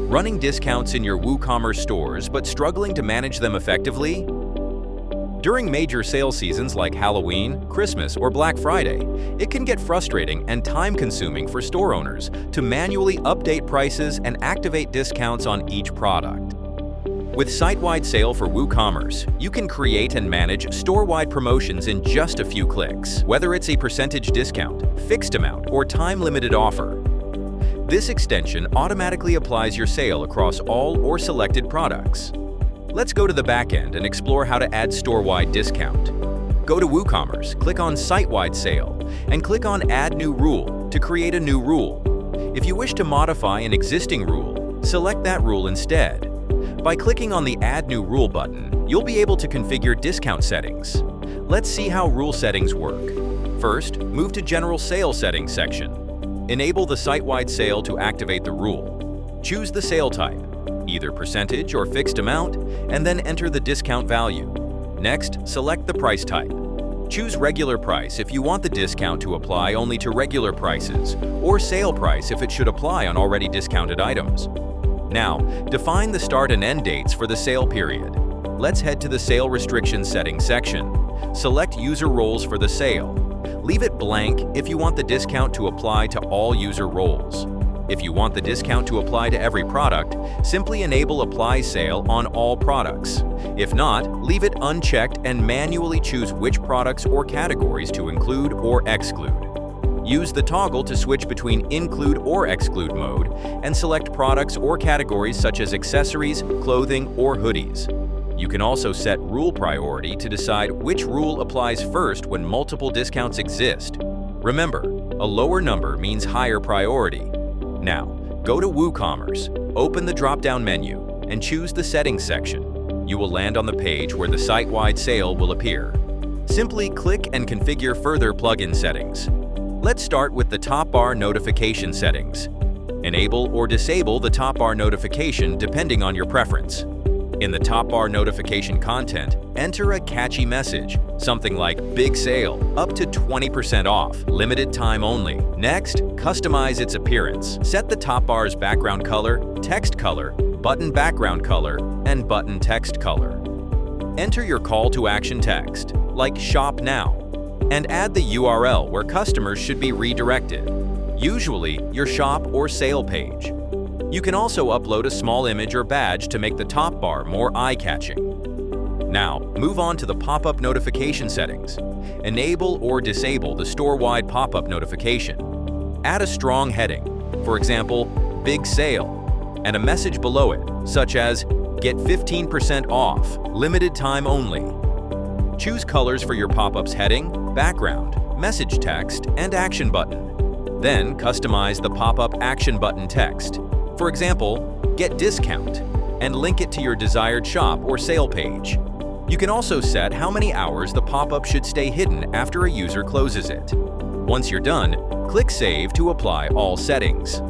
Running discounts in your WooCommerce stores but struggling to manage them effectively? During major sale seasons like Halloween, Christmas, or Black Friday, it can get frustrating and time-consuming for store owners to manually update prices and activate discounts on each product. With Sitewide Sale for WooCommerce, you can create and manage store-wide promotions in just a few clicks, whether it's a percentage discount, fixed amount, or time-limited offer. This extension automatically applies your sale across all or selected products. Let's go to the back end and explore how to add store-wide discount. Go to WooCommerce, click on Sitewide Sale, and click on Add New Rule to create a new rule. If you wish to modify an existing rule, select that rule instead. By clicking on the Add New Rule button, you'll be able to configure discount settings. Let's see how rule settings work. First, move to General Sale Settings section. Enable the Site-wide sale to activate the rule. Choose the sale type, either percentage or fixed amount, and then enter the discount value. Next, select the price type. Choose regular price if you want the discount to apply only to regular prices, or sale price if it should apply on already discounted items. Now, define the start and end dates for the sale period. Let's head to the Sale Restrictions Settings section. Select User Roles for the sale. Leave it blank if you want the discount to apply to all user roles. If you want the discount to apply to every product, simply enable Apply Sale on all products. If not, leave it unchecked and manually choose which products or categories to include or exclude. Use the toggle to switch between Include or Exclude mode and select products or categories such as accessories, clothing, or hoodies. You can also set rule priority to decide which rule applies first when multiple discounts exist. Remember, a lower number means higher priority. Now, go to WooCommerce, open the drop-down menu, and choose the Settings section. You will land on the page where the site-wide sale will appear. Simply click and configure further plugin settings. Let's start with the top bar notification settings. Enable or disable the top bar notification depending on your preference. In the top bar notification content, enter a catchy message, something like Big Sale, up to 20% off, limited time only. Next, customize its appearance. Set the top bar's background color, text color, button background color, and button text color. Enter your call to action text, like Shop Now, and add the URL where customers should be redirected, usually your shop or sale page. You can also upload a small image or badge to make the top bar more eye-catching. Now, move on to the pop-up notification settings. Enable or disable the store-wide pop-up notification. Add a strong heading, for example, Big Sale, and a message below it, such as Get 15% off, limited time only. Choose colors for your pop-up's heading, background, message text, and action button. Then customize the pop-up action button text. For example, Get Discount, and link it to your desired shop or sale page. You can also set how many hours the pop-up should stay hidden after a user closes it. Once you're done, click Save to apply all settings.